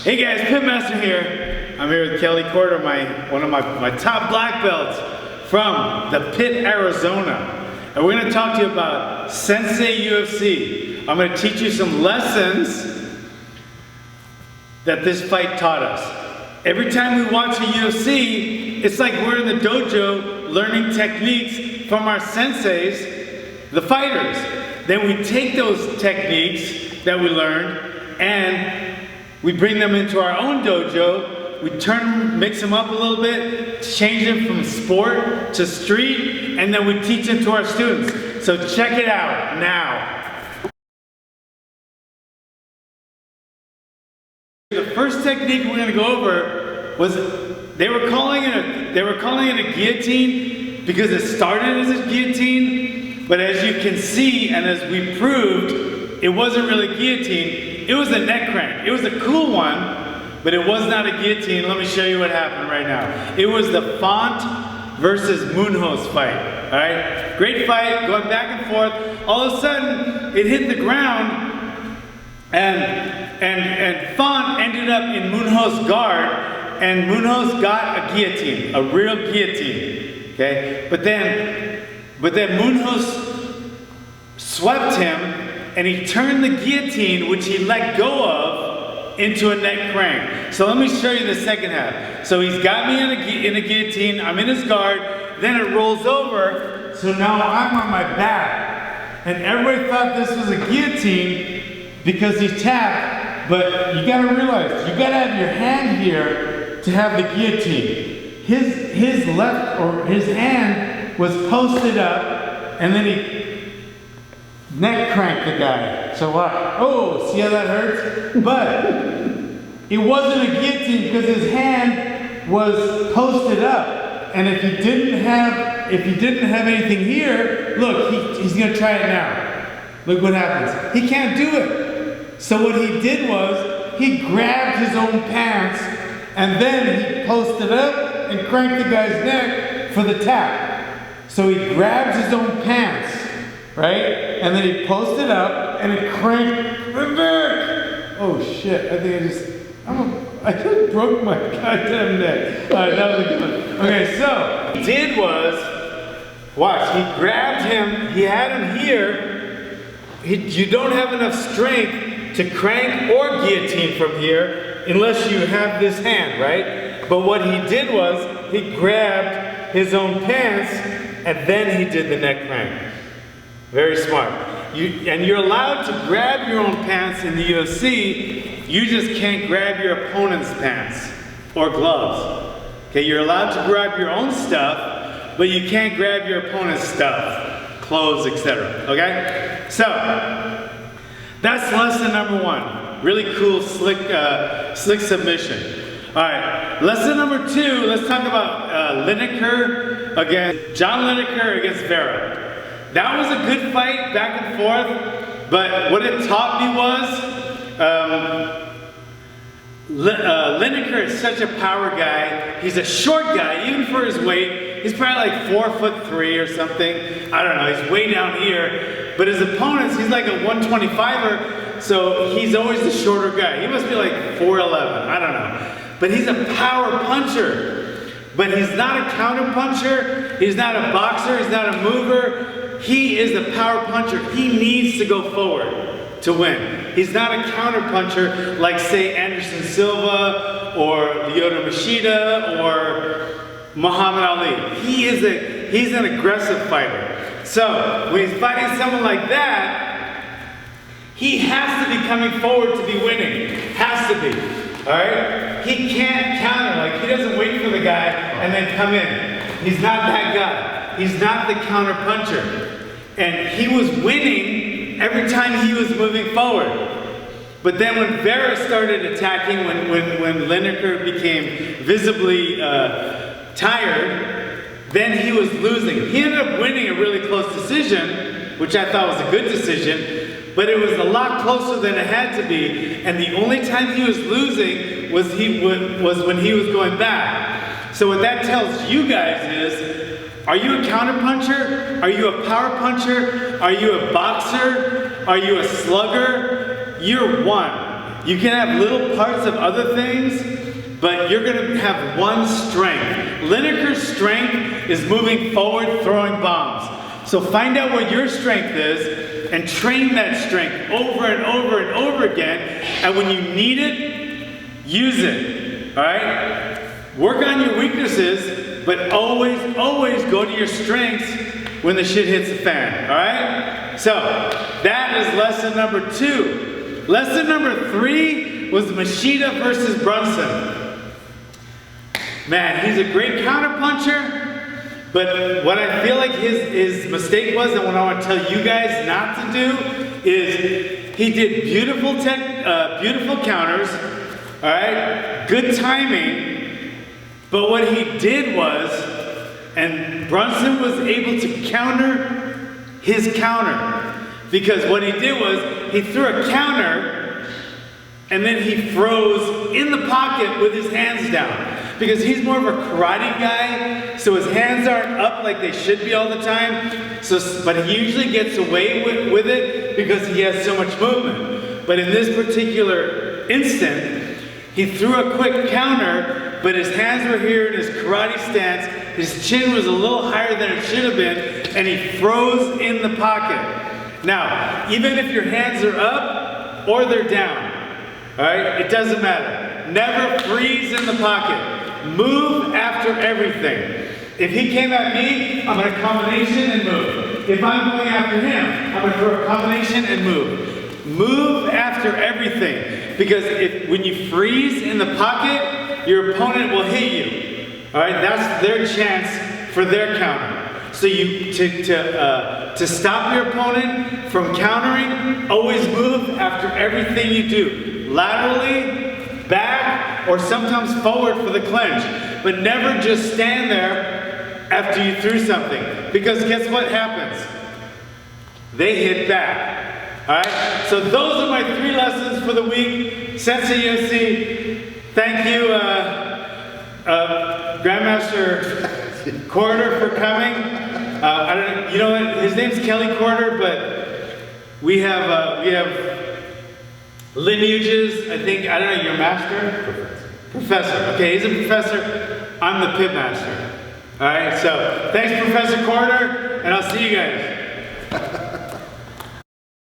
Hey guys, Pitmaster here. I'm here with Kelly Corder, one of my top black belts from the Pit, Arizona. And we're gonna talk to you about Sensei UFC. I'm gonna teach you some lessons that this fight taught us. Every time we watch a UFC, it's like we're in the dojo learning techniques from our senseis, the fighters. Then we take those techniques that we learned and we bring them into our own dojo. We mix them up a little bit, change them from sport to street, and then we teach them to our students. So check it out now. The first technique we're going to go over was they were calling it a guillotine because it started as a guillotine, but as you can see and as we proved, it wasn't really guillotine. It was a neck crank. It was a cool one, but it was not a guillotine. Let me show you what happened right now. It was the Font versus Munoz fight. All right, great fight, going back and forth. All of a sudden, it hit the ground, and Font ended up in Munoz's guard, and Munoz got a guillotine, a real guillotine. Okay, but then Munoz swept him. And he turned the guillotine, which he let go of, into a neck crank. So let me show you the second half. So he's got me in a guillotine, I'm in his guard, then it rolls over, so now I'm on my back. And everybody thought this was a guillotine because he tapped, but you gotta realize, you gotta have your hand here to have the guillotine. His left, or his hand was posted up, and then he neck crank the guy. So what? Oh, see how that hurts? But it wasn't a guillotine because his hand was posted up. And if he didn't have anything here, look, he's gonna try it now. Look what happens. He can't do it. So what he did was he grabbed his own pants and then he posted up and cranked the guy's neck for the tap. So he grabbed his own pants, right? And then he posted up and it cranked the neck. Oh shit, I think I just broke my goddamn neck. All right, that was a good one. Okay, so what he did was, watch, he grabbed him, he had him here. You don't have enough strength to crank or guillotine from here unless you have this hand, right? But what he did was, he grabbed his own pants and then he did the neck crank. Very smart. And you're allowed to grab your own pants in the UFC, you just can't grab your opponent's pants or gloves. Okay, you're allowed to grab your own stuff, but you can't grab your opponent's stuff, clothes, etc. Okay? So, that's lesson number one. Really cool, slick submission. Alright, lesson number two, let's talk about John Lineker against Vera. That was a good fight, back and forth, but what it taught me was, Lineker is such a power guy. He's a short guy, even for his weight. He's probably like 4'3" or something. I don't know, he's way down here. But his opponents, he's like a 125er, so he's always the shorter guy. He must be like 4'11", I don't know. But he's a power puncher. But he's not a counter puncher, he's not a boxer, he's not a mover. He is a power puncher. He needs to go forward to win. He's not a counter puncher like, say, Anderson Silva or Lyoto Machida or Muhammad Ali. He's an aggressive fighter. So when he's fighting someone like that, he has to be coming forward to be winning. Has to be. Alright? He can't counter. Like, he doesn't wait for the guy and then come in. He's not that guy. He's not the counter puncher. And he was winning every time he was moving forward. But then when Vera started attacking, when Lineker became visibly tired, then he was losing. He ended up winning a really close decision, which I thought was a good decision, but it was a lot closer than it had to be. And the only time he was losing was when he was going back. So what that tells you guys is, are you a counter puncher? Are you a power puncher? Are you a boxer? Are you a slugger? You're one. you can have little parts of other things, but you're going to have one strength. Lineker's strength is moving forward, throwing bombs. So find out what your strength is and train that strength over and over and over again. And when you need it, use it. All right? Work on your weaknesses, but always, always go to your strengths when the shit hits the fan. All right? So that is lesson number 2. Lesson number 3 was Machida versus Brunson. Man, he's a great counterpuncher. But what I feel like his mistake was, and what I want to tell you guys not to do, is he did beautiful counters, all right, good timing, but what he did was, and Brunson was able to counter his counter, because what he did was, he threw a counter, and then he froze in the pocket with his hands down. Because he's more of a karate guy, so his hands aren't up like they should be all the time. But he usually gets away with it because he has so much movement. But in this particular instant, he threw a quick counter, but his hands were here in his karate stance. His chin was a little higher than it should have been, and he froze in the pocket. Now, even if your hands are up or they're down, all right, it doesn't matter. Never freeze in the pocket. Move after everything. If he came at me, I'm going to combination and move. If I'm going after him, I'm going to throw a combination and move. Move after everything. Because when you freeze in the pocket, your opponent will hit you. All right, that's their chance for their counter. So to stop your opponent from countering, always move after everything you do. Laterally, back, or sometimes forward for the clinch. But never just stand there after you threw something. Because guess what happens? They hit back. Alright? So those are my 3 lessons for the week. Sensei UFC, thank you, Grandmaster Corder, for coming. I don't know, you know what? His name's Kelly Corder, but we have lineages. I think, I don't know, your master? Professor. Okay, he's a professor. I'm the pit master. All right, so thanks, Professor Corder, and I'll see you guys.